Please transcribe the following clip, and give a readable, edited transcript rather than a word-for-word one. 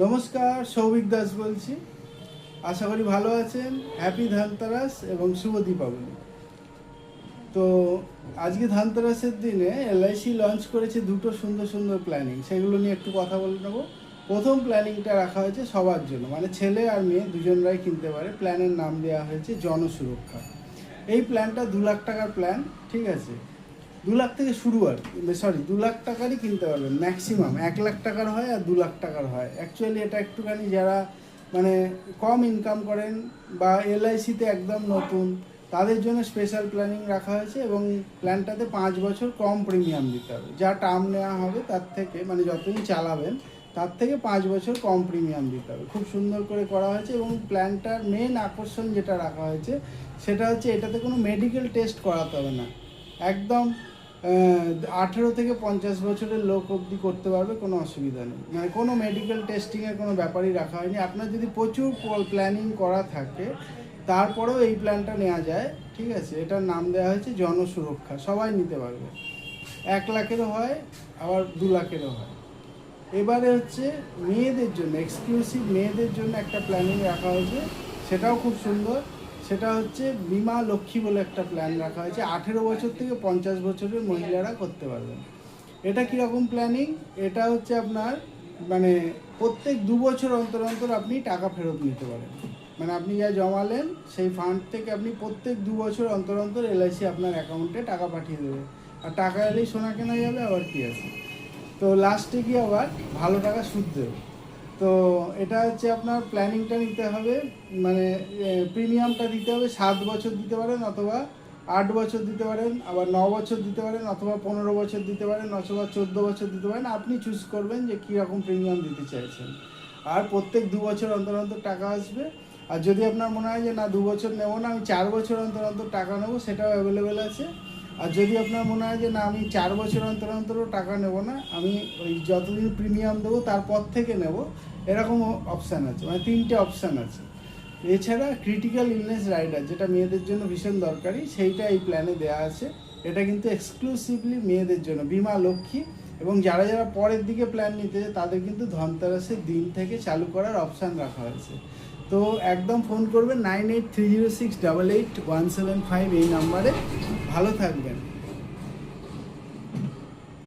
নমস্কার, সৌভিক দাস বলছি। আশা করি ভালো আছেন। হ্যাপি ধানতেরাস এবং শুভ দীপাবলি। তো আজকে ধানতেরাসের দিনে এলআইসি লঞ্চ করেছে দুটো সুন্দর সুন্দর প্ল্যানিং, সেগুলো নিয়ে একটু কথা বলে নেবো। প্রথম প্ল্যানিংটা রাখা হয়েছে সবার জন্য, মানে ছেলে আর মেয়ে দুজনরাই কিনতে পারে। প্ল্যানের নাম দেওয়া হয়েছে জনসুরক্ষা। এই প্ল্যানটা 2 লাখ টাকার প্ল্যান, ঠিক আছে। 2 লাখ থেকে শুরু, আর 2 লাখ টাকারই কিনতে পারবেন। ম্যাক্সিমাম 1 লাখ টাকার হয় আর 2 লাখ টাকার হয়। অ্যাকচুয়ালি এটা একটুখানি যারা মানে কম ইনকাম করেন বা এলআইসিতে একদম নতুন, তাদের জন্য স্পেশাল প্ল্যানিং রাখা হয়েছে। এবং প্ল্যানটাতে 5 বছর কম প্রিমিয়াম দিতে হবে। যা টার্ম নেওয়া হবে তার থেকে, মানে যতদিন চালাবেন তার থেকে 5 বছর কম প্রিমিয়াম দিতে হবে। খুব সুন্দর করে করা হয়েছে। এবং প্ল্যানটার মেন আকর্ষণ যেটা রাখা হয়েছে সেটা হচ্ছে এটাতে কোনো মেডিকেল টেস্ট করাতে হবে না। একদম 18 থেকে 50 বছরের লোক অবধি করতে পারবে, কোনো অসুবিধা নেই। মানে কোনো মেডিকেল টেস্টিংয়ের কোনো ব্যাপারই রাখা হয়নি। আপনার যদি প্রচুর প্ল্যানিং করা থাকে তারপরেও এই প্ল্যানটা নেওয়া যায়, ঠিক আছে। এটার নাম দেওয়া হয়েছে জনসুরক্ষা। সবাই নিতে পারবে। 1 লাখেরও হয়, আবার 2 লাখেরও হয়। এবারে হচ্ছে মেয়েদের জন্য, এক্সক্লুসিভ মেয়েদের জন্য একটা প্ল্যানিং রাখা হয়েছে, সেটাও খুব সুন্দর। সেটা হচ্ছে বিমা লক্ষ্মী বলে একটা প্ল্যান রাখা হয়েছে। 18 বছর থেকে 50 বছরের মহিলারা করতে পারবেন। এটা কীরকম প্ল্যানিং? এটা হচ্ছে আপনার মানে প্রত্যেক 2 বছর অন্তর অন্তর আপনি টাকা ফেরত নিতে পারেন। মানে আপনি যা জমালেন সেই ফান্ড থেকে আপনি প্রত্যেক 2 বছর অন্তর অন্তর এলআইসি আপনার অ্যাকাউন্টে টাকা পাঠিয়ে দেবে। আর টাকা এলেই সোনা কেনা যাবে, আবার কী আছে। তো লাস্টে গিয়ে আবার ভালো টাকা সুদ দেবে। তো এটা হচ্ছে আপনার প্ল্যানিংটা নিতে হবে, মানে প্রিমিয়ামটা দিতে হবে। 7 বছর দিতে পারেন, অথবা 8 বছর দিতে পারেন, আবার 9 বছর দিতে পারেন, অথবা 15 বছর দিতে পারেন, অথবা 14 বছর দিতে পারেন। আপনি চুজ করবেন যে কীরকম প্রিমিয়াম দিতে চাইছেন। আর প্রত্যেক 2 বছর অন্তর অন্তর টাকা আসবে। আর যদি আপনার মনে হয় যে না 2 বছর নেবো না, আমি 4 বছর অন্তর অন্তর টাকা নেবো, সেটাও অ্যাভেলেবেল আছে। আর যদি আপনার মনে হয় যে না আমি 4 বছর অন্তর অন্তরও টাকা নেব না, আমি ওই যতদিন প্রিমিয়াম দেবো তারপর থেকে নেব, এরকম অপশান আছে। মানে 3টে অপশান আছে। এছাড়া ক্রিটিক্যাল ইলনেস রাইডার, যেটা মেয়েদের জন্য ভীষণ দরকারি, সেইটা এই প্ল্যানে দেওয়া আছে। এটা কিন্তু এক্সক্লুসিভলি মেয়েদের জন্য, বিমা লক্ষ্মী। এবং যারা যারা পরের দিকে প্ল্যান নিতে তাদের কিন্তু ধনতেরাসের দিন থেকে চালু করার অপশান রাখা হয়েছে। তো একদম ফোন করবেন 9830688175 এই নাম্বারে। ভালো থাকবেন।